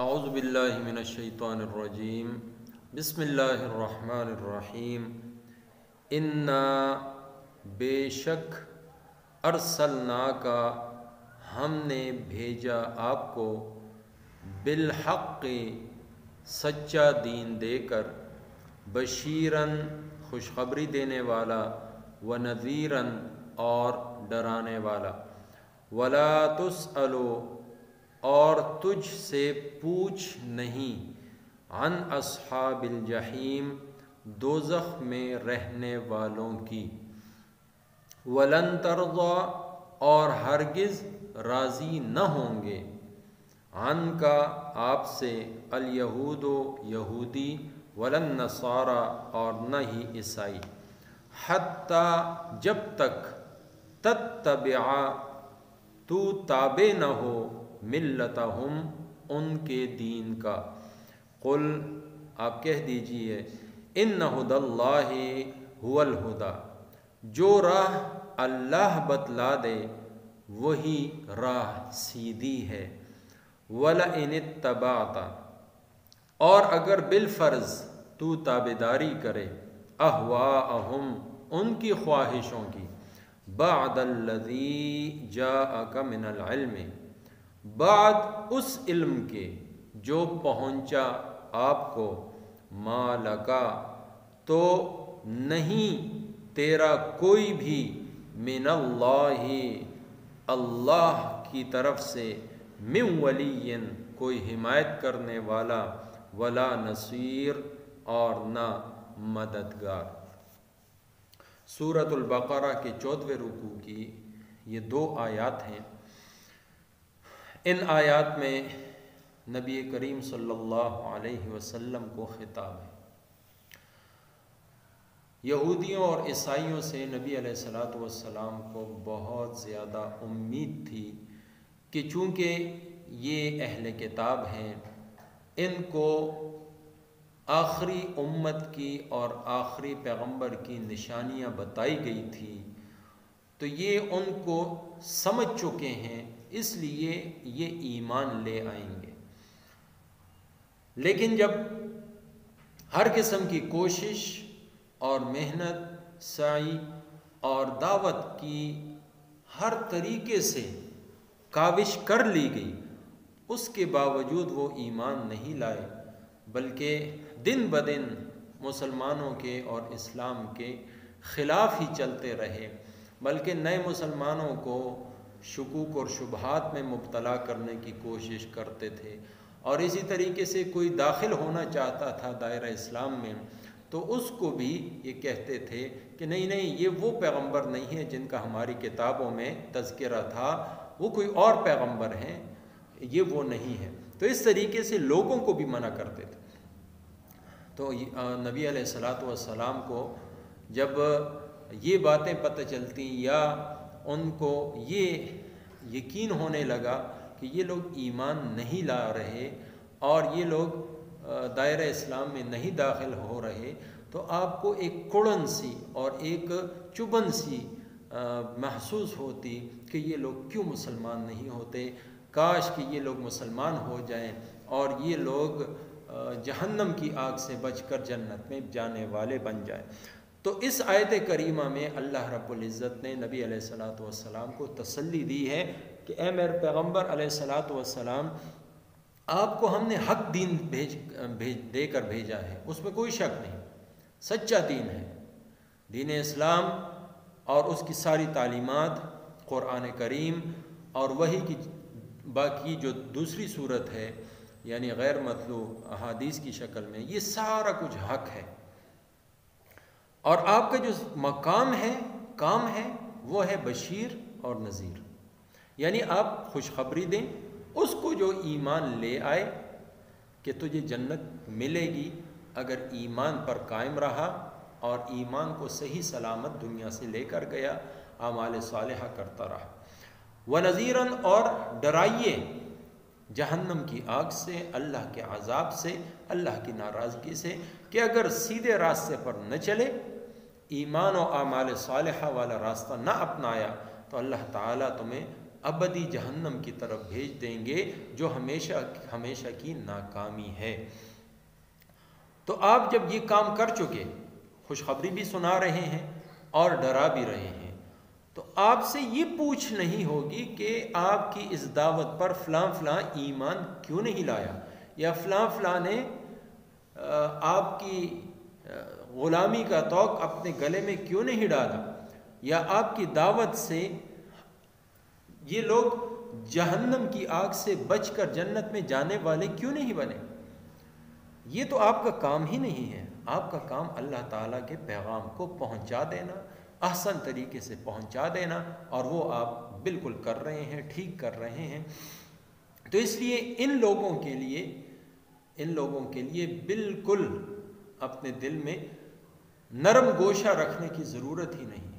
اعوذ باللہ من الشیطان الرجیم بسم اللہ الرحمن الرحیم انا بے شک ارسلناک ہم نے بھیجا آپ کو بالحق سچا دین دے کر بشیرن خوشخبری دینے والا ونذیرن اور ڈرانے والا ولا تسألو اور تجھ سے پوچھ نہیں عن اصحاب الجحیم دوزخ میں رہنے والوں کی ولن ترضی اور ہرگز راضی نہ ہوں گے عن کا آپ سے الیہود یہودی ولن نصارا اور نہ ہی عیسائی حتیٰ جب تک تتبع تو تابع نہ ہو ملتہم ان کے دین کا قل آپ کہہ دیجئے ان ھدی اللہ ھو الھدی جو راہ اللہ بتلا دے وہی راہ سیدھی ہے وَلَئِنِ اتَّبَعْتَ اور اگر بالفرض تو تابعداری کرے اہواءہم ان کی خواہشوں کی بعد الذی جاءک من العلم بعد اس علم کے جو پہنچا آپ کو ما لکا تو نہیں تیرا کوئی بھی من اللہ اللہ کی طرف سے من ولی کوئی حمایت کرنے والا ولا نصیر اور نہ مددگار۔ سورۃ البقرہ کے 14ویں رکوع کی یہ 2 آیات ہیں۔ ان آیات میں نبی کریم صلی اللہ علیہ وسلم کو خطاب ہے۔ یہودیوں اور عیسائیوں سے نبی علیہ السلام کو بہت زیادہ امید تھی کہ چونکہ یہ اہل کتاب ہیں، ان کو آخری امت کی اور آخری پیغمبر کی نشانیاں بتائی گئی تھی، تو یہ ان کو سمجھ چکے ہیں، اس لیے یہ ایمان لے آئیں گے۔ لیکن جب ہر قسم کی کوشش اور محنت، سعی اور دعوت کی ہر طریقے سے کاوش کر لی گئی، اس کے باوجود وہ ایمان نہیں لائے، بلکہ دن بدن مسلمانوں کے اور اسلام کے خلاف ہی چلتے رہے، بلکہ نئے مسلمانوں کو شکوک اور شبہات میں مبتلا کرنے کی کوشش کرتے تھے، اور اسی طریقے سے کوئی داخل ہونا چاہتا تھا دائرہ اسلام میں تو اس کو بھی یہ کہتے تھے کہ نہیں یہ وہ پیغمبر نہیں ہے جن کا ہماری کتابوں میں تذکرہ تھا، وہ کوئی اور پیغمبر ہیں، یہ وہ نہیں ہے۔ تو اس طریقے سے لوگوں کو بھی منع کرتے تھے۔ تو نبی علیہ السلام کو جب یہ باتیں پتہ چلتی یا ان کو یہ یقین ہونے لگا کہ یہ لوگ ایمان نہیں لا رہے اور یہ لوگ دائرہ اسلام میں نہیں داخل ہو رہے، تو آپ کو ایک کڑن سی اور ایک چبھن سی محسوس ہوتی کہ یہ لوگ کیوں مسلمان نہیں ہوتے، کاش کہ یہ لوگ مسلمان ہو جائیں اور یہ لوگ جہنم کی آگ سے بچ کر جنت میں جانے والے بن جائیں۔ تو اس آیت کریمہ میں اللہ رب العزت نے نبی علیہ السلام کو تسلی دی ہے کہ اے میرے پیغمبر علیہ السلام، آپ کو ہم نے حق دین دے کر بھیجا ہے، اس میں کوئی شک نہیں، سچا دین ہے دین اسلام، اور اس کی ساری تعلیمات قرآن کریم اور وحی کی باقی جو دوسری صورت ہے یعنی غیر مطلوع احادیث کی شکل میں، یہ سارا کچھ حق ہے، اور آپ کا جو مقام ہے، کام ہے، وہ ہے بشیر اور نذیر، یعنی آپ خوشخبری دیں اس کو جو ایمان لے آئے کہ تجھے جنت ملے گی اگر ایمان پر قائم رہا اور ایمان کو صحیح سلامت دنیا سے لے کر گیا، اعمال صالحہ کرتا رہا۔ وَنَذِيرًا اور ڈرائیے جہنم کی آگ سے، اللہ کے عذاب سے، اللہ کی ناراضگی سے، کہ اگر سیدھے راستے پر نہ چلے، ایمان و اعمال صالحہ والا راستہ نہ اپنایا، تو اللہ تعالیٰ تمہیں ابدی جہنم کی طرف بھیج دیں گے جو ہمیشہ ہمیشہ کی ناکامی ہے۔ تو آپ جب یہ کام کر چکے، خوشخبری بھی سنا رہے ہیں اور ڈرا بھی رہے ہیں، تو آپ سے یہ پوچھ نہیں ہوگی کہ آپ کی اس دعوت پر فلاں فلاں ایمان کیوں نہیں لایا، یا فلاں فلاں نے آپ کی غلامی کا طوق اپنے گلے میں کیوں نہیں ڈالا، یا آپ کی دعوت سے یہ لوگ جہنم کی آگ سے بچ کر جنت میں جانے والے کیوں نہیں بنے۔ یہ تو آپ کا کام ہی نہیں ہے۔ آپ کا کام اللہ تعالیٰ کے پیغام کو پہنچا دینا، احسن طریقے سے پہنچا دینا، اور وہ آپ بالکل کر رہے ہیں، ٹھیک کر رہے ہیں۔ تو اس لیے ان لوگوں کے لیے بالکل اپنے دل میں نرم گوشہ رکھنے کی ضرورت ہی نہیں۔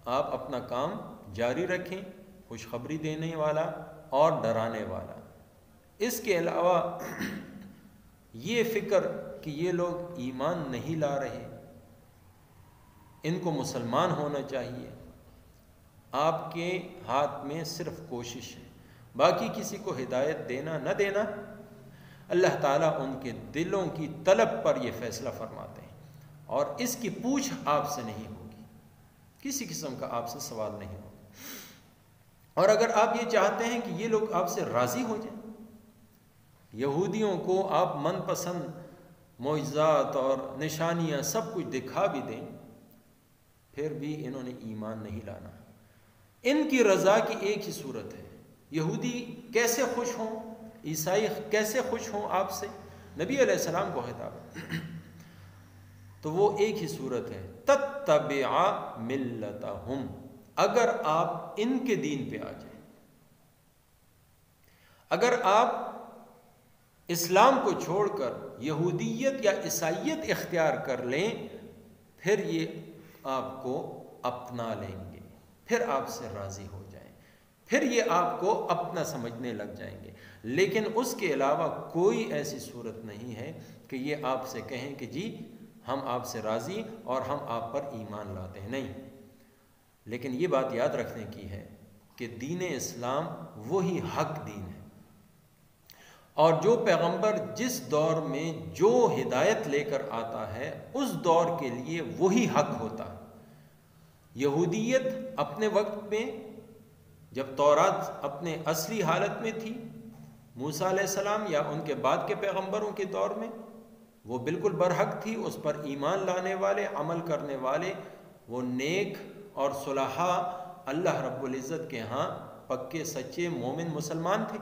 آپ اپنا کام جاری رکھیں، خوشخبری دینے والا اور ڈرانے والا۔ اس کے علاوہ یہ فکر کہ یہ لوگ ایمان نہیں لا رہے، ان کو مسلمان ہونا چاہیے، آپ کے ہاتھ میں صرف کوشش ہے، باقی کسی کو ہدایت دینا نہ دینا اللہ تعالیٰ ان کے دلوں کی طلب پر یہ فیصلہ فرماتے ہیں، اور اس کی پوچھ آپ سے نہیں ہوگی، کسی قسم کا آپ سے سوال نہیں ہوگا۔ اور اگر آپ یہ چاہتے ہیں کہ یہ لوگ آپ سے راضی ہو جائیں، یہودیوں کو آپ من پسند معجزات اور نشانیاں سب کچھ دکھا بھی دیں، پھر بھی انہوں نے ایمان نہیں لانا۔ ان کی رضا کی ایک ہی صورت ہے، یہودی کیسے خوش ہوں، عیسائی کیسے خوش ہوں آپ سے، نبی علیہ السلام کو خطاب، تو وہ ایک ہی صورت ہے، تتبع ملتہم، اگر آپ ان کے دین پہ آ جائیں، اگر آپ اسلام کو چھوڑ کر یہودیت یا عیسائیت اختیار کر لیں، پھر یہ آپ کو اپنا لیں گے، پھر آپ سے راضی ہو جائیں، پھر یہ آپ کو اپنا سمجھنے لگ جائیں گے۔ لیکن اس کے علاوہ کوئی ایسی صورت نہیں ہے کہ یہ آپ سے کہیں کہ جی ہم آپ سے راضی اور ہم آپ پر ایمان لاتے ہیں، نہیں۔ لیکن یہ بات یاد رکھنے کی ہے کہ دین اسلام وہی حق دین ہے، اور جو پیغمبر جس دور میں جو ہدایت لے کر آتا ہے اس دور کے لیے وہی حق ہوتا ہے۔ یہودیت اپنے وقت میں جب تورات اپنے اصلی حالت میں تھی، موسیٰ علیہ السلام یا ان کے بعد کے پیغمبروں کے دور میں، وہ بالکل برحق تھی، اس پر ایمان لانے والے، عمل کرنے والے، وہ نیک اور صلحاء اللہ رب العزت کے ہاں پکے سچے مومن مسلمان تھے۔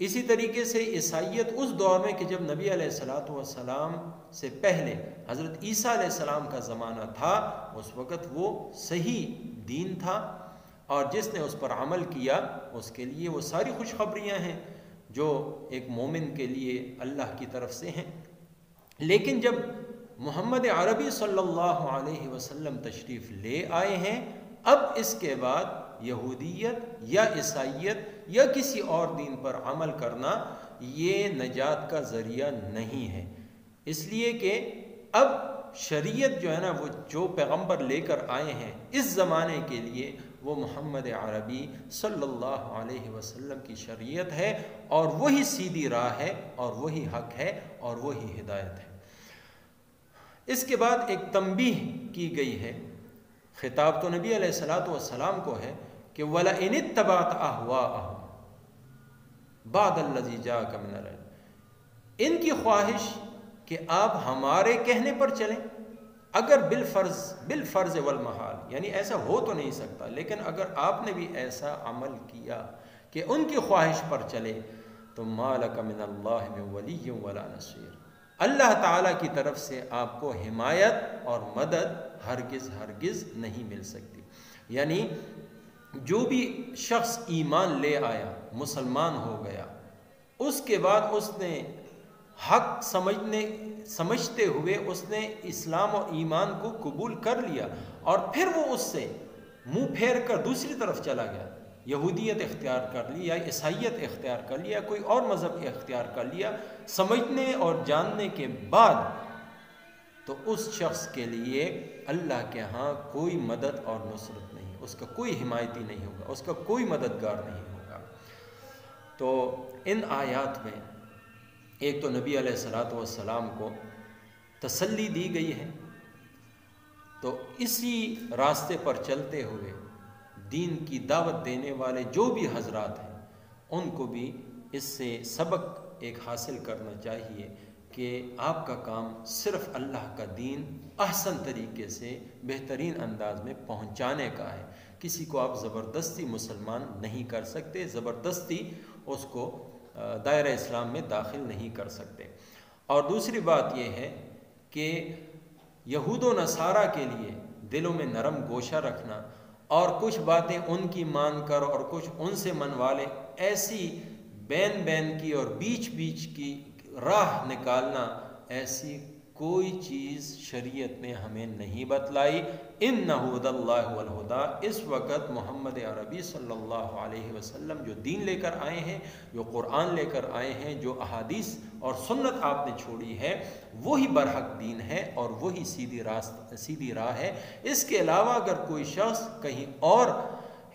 اسی طریقے سے عیسائیت اس دور میں کہ جب نبی علیہ السلام سے پہلے حضرت عیسیٰ علیہ السلام کا زمانہ تھا، اس وقت وہ صحیح دین تھا، اور جس نے اس پر عمل کیا اس کے لیے وہ ساری خوشخبریاں ہیں جو ایک مومن کے لیے اللہ کی طرف سے ہیں۔ لیکن جب محمد عربی صلی اللہ علیہ وسلم تشریف لے آئے ہیں، اب اس کے بعد یہودیت یا عیسائیت یا کسی اور دین پر عمل کرنا یہ نجات کا ذریعہ نہیں ہے، اس لیے کہ اب شریعت جو ہے نا، وہ جو پیغمبر لے کر آئے ہیں اس زمانے کے لیے، وہ محمد عربی صلی اللہ علیہ وسلم کی شریعت ہے، اور وہی سیدھی راہ ہے، اور وہی حق ہے، اور وہی ہدایت ہے۔ اس کے بعد ایک تنبیہ کی گئی ہے، خطاب تو نبی علیہ السلام کو ہے کہ وَلَئِنِ اتَّبَعْتَ أَهْوَاءَهُمْ بَعْدَ الَّذِي جَاءَكَ مِنَ الْعِلْمِ، ان کی خواہش کہ آپ ہمارے کہنے پر چلیں، اگر بالفرض والمحال، یعنی ایسا ہو تو نہیں سکتا، لیکن اگر آپ نے بھی ایسا عمل کیا کہ ان کی خواہش پر چلے، تو مَا لَكَ مِنَ اللَّهِ مِن وَلِيٍّ وَلَا نَصِيرٍ، اللہ تعالیٰ کی طرف سے آپ کو حمایت اور مدد ہرگز نہیں مل سکتی۔ یعنی جو بھی شخص ایمان لے آیا، مسلمان ہو گیا، اس کے بعد اس نے حق سمجھتے ہوئے اس نے اسلام اور ایمان کو قبول کر لیا، اور پھر وہ اس سے منہ پھیر کر دوسری طرف چلا گیا، یہودیت اختیار کر لی یا عیسائیت اختیار کر لیا، کوئی اور مذہب اختیار کر لیا، سمجھنے اور جاننے کے بعد تو اس شخص کے لیے اللہ کے ہاں کوئی مدد اور نصرت نہیں، اس کا کوئی حمایتی نہیں ہوگا، اس کا کوئی مددگار نہیں ہوگا۔ تو ان آیات میں ایک تو نبی علیہ الصلوۃ والسلام کو تسلی دی گئی ہے، تو اسی راستے پر چلتے ہوئے دین کی دعوت دینے والے جو بھی حضرات ہیں ان کو بھی اس سے سبق ایک حاصل کرنا چاہیے کہ آپ کا کام صرف اللہ کا دین احسن طریقے سے بہترین انداز میں پہنچانے کا ہے۔ کسی کو آپ زبردستی مسلمان نہیں کر سکتے، زبردستی اس کو دائرہ اسلام میں داخل نہیں کر سکتے۔ اور دوسری بات یہ ہے کہ یہود و نصارہ کے لیے دلوں میں نرم گوشہ رکھنا اور کچھ باتیں ان کی مان کر اور کچھ ان سے منوا لے، ایسی بین کی اور بیچ کی راہ نکالنا، ایسی کوئی چیز شریعت نے ہمیں نہیں بتلائی۔ اِنَّ هُدَى اللَّهِ وَالْهُدَى، اس وقت محمد عربی صلی اللہ علیہ وسلم جو دین لے کر آئے ہیں، جو قرآن لے کر آئے ہیں، جو احادیث اور سنت آپ نے چھوڑی ہے، وہی برحق دین ہے اور وہی سیدھی راہ ہے۔ اس کے علاوہ اگر کوئی شخص کہیں اور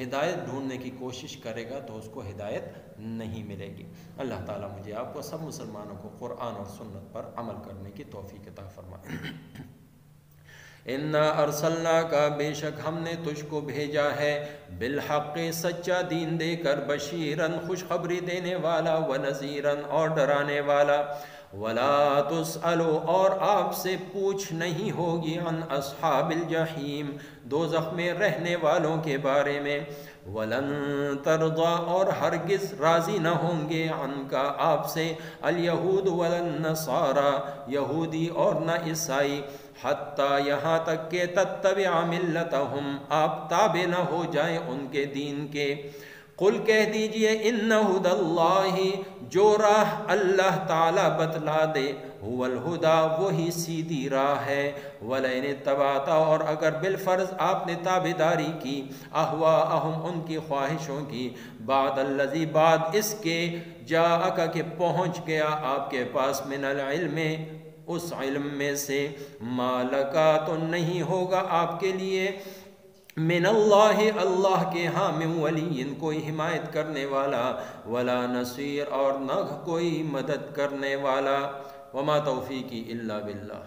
ہدایت ڈھونڈنے کی کوشش کرے گا تو اس کو ہدایت نہیں ملے گی۔ اللہ تعالیٰ مجھے آپ کو سب مسلمانوں کو قرآن اور سنت پر عمل کرنے کی توفیق عطا فرمائے۔ اِنَّا أَرْسَلْنَاكَ، بے شک ہم نے تجھ کو بھیجا ہے، بالحق، سچا دین دے کر، بشیراً، خوشخبری دینے والا، ونذیراً، اور ڈرانے والا، وَلَا تُسْأَلُ، اور آپ سے پوچھ نہیں ہوگی، عن اصحاب الجحیم، دوزخ میں رہنے والوں کے بارے میں، وَلَن تَرْضَى، اور ہرگز راضی نہ ہوں گے، عنکا، آپ سے، الیہود والنصارى، یہودی اور نہ عیسائی، حتیٰ، یہاں تک کہ تتبع ملتہم، آپ تابع نہ ہو جائیں ان کے دین کے۔ قل، کہہ دیجئے، ان ھدی اللہ، جو راہ اللہ تعالیٰ بتلا دے، هو الہدی، وہی سیدھی راہ ہے، ولئن اتبعت، اور اگر بالفرض آپ نے تابعداری کی، اہواءہم، ان کی خواہشوں کی، بعد الذی، بعد اس کے، جاءک، کہ پہنچ گیا آپ کے پاس، من العلم، اس علم میں سے، ما لکا، تو نہیں ہوگا آپ کے لیے، من اللہ، اللہ کے ہاں، من ولی، کوئی حمایت کرنے والا، ولا نصیر، اور نہ کوئی مدد کرنے والا، وما توفیقی الا باللہ۔